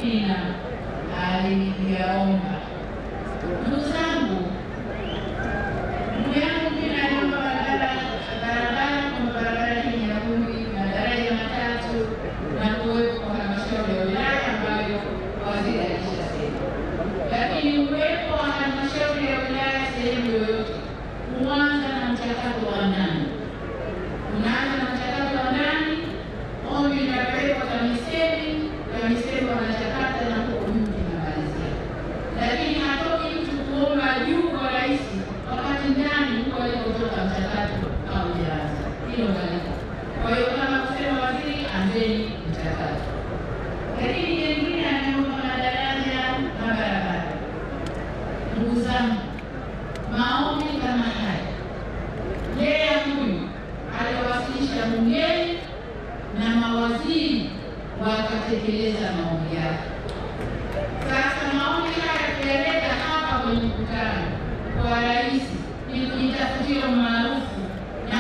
Mpina aliyaomba. Ndugu zangu, ndugu yangu Mpina aliomba barabara kwa barabara hii ya vumbi, madaraja matatu na kuwepo kwa halmashauri ya wilaya ambayo waziri alishasema. Lakini uwepo wa halmashauri ya wilaya sehemu yoyote huanza na mchakato wa ndani. Unaanza na mchakato wa ndani, ombi linapelekwa TAMISEMI wanachakata na kuomba kumalizia. Lakini hatoki mtu kuomba juu kwa rais wakati ndani huko alikotoka mchakato haujaanza. Hilo ghalika. Kwa hiyo kama kusema waziri, anzeni mchakato. Lakini jengine anaomba madaraja na barabara. Ndugu zangu, maombi kama haya leo huyu aliwasilisha bungeni na mawaziri wakatekeleza maombi yake. Sasa maombi haya kuyaleta hapa kwenye mkutano kwa rais ni kujitafutia umaarufu na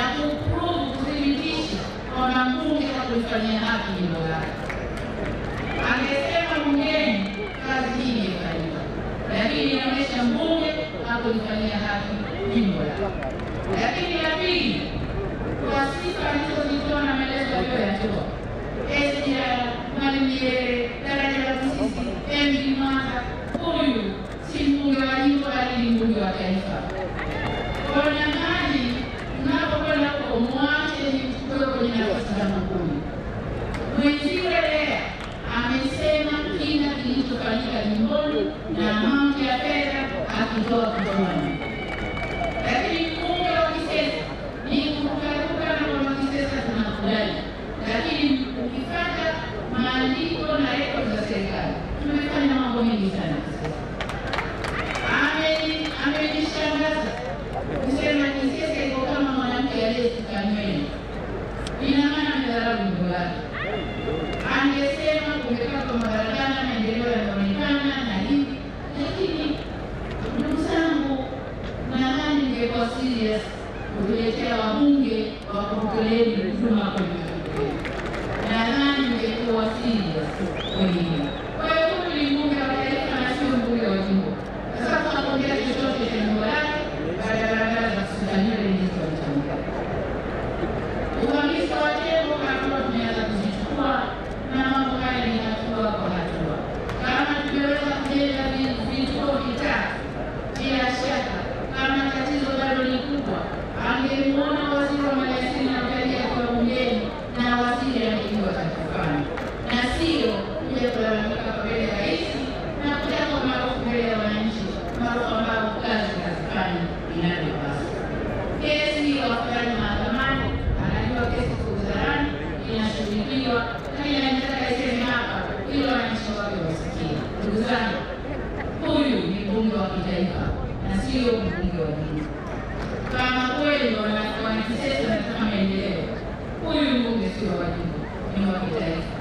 kuthibitisha kwamba mbunge hakulifanyia haki jimbo lake. Angesema bungeni kazi hii imefanyika, lakini inaonyesha mbunge hakulifanyia haki jimbo lake. Lakini la pili, kwa sifa alizozitoa na maelezo aliyoyatoa, SGR, Mwalimu Nyerere, daraja la Busisi, MV Mwanza, huyu si mbunge wa jimbo bali ni mbunge wa taifa. Kwa nyamaji, tunapokwenda huko mwache ni mchukue kwenye nafasi za makumi. Mwenziwe Lea amesema kila kilichofanyika jimboni na mambo ya fedha akitoa kichwani. Lakini mbunge wa Kisesa ni kurukaruka na kwa Kisesa tunakubali. Lakini ukifuata maandiko na rekodi za serikali, tumefanya mambo mengi sana Kisesa. Amenishangaza kusema Kisesa iko kama mwanamke aliyesuka nywele. Ina maana amedharau jimbo lake. Angesema kumepata mabarabara, maendeleo yanaonekana na hivi. Lakini ndugu zangu, nadhani ningekuwa serious kuletea wabunge wa kutoleeni huduma kwenye maendeleo. Nadhani ningekuwa serious kwenye hili. Kwa hiyo huyu ni mbunge wa taifa na sio mbunge wa jimbo. Sasa tunapoongea chochote cha jimbo lake, barabara za kusuka nywele ndizo walitamka. Uhamisho wa jengo hatua tumeanza kuzichukua na mambo haya ni hatua kwa hatua. Kama tumeweza kujenga vituo vitatu, bila shaka kama tatizo bado ni kubwa, angemuona waziri wa maliasili na utalii akiwa bungeni na waziri angejua cha kufanya, na sio kuja kulalamika mbele ya rais na kuja kwa maarufu mbele ya wananchi, maarufu ambao kazi hazifanyi inavyopaswa. Kesi wafanya mahakamani, anajua kesi kwa wizarani inashughulikiwa, lakini anataka iseme hapa ili wananchi wake wasikie. Ndugu zangu, huyu ni mbunge wa kitaifa na sio mbunge wa jimbo. Kama kweli wana Kisesa wanataka maendeleo, huyu mbunge sio wa jimbo, ni wa kitaifa.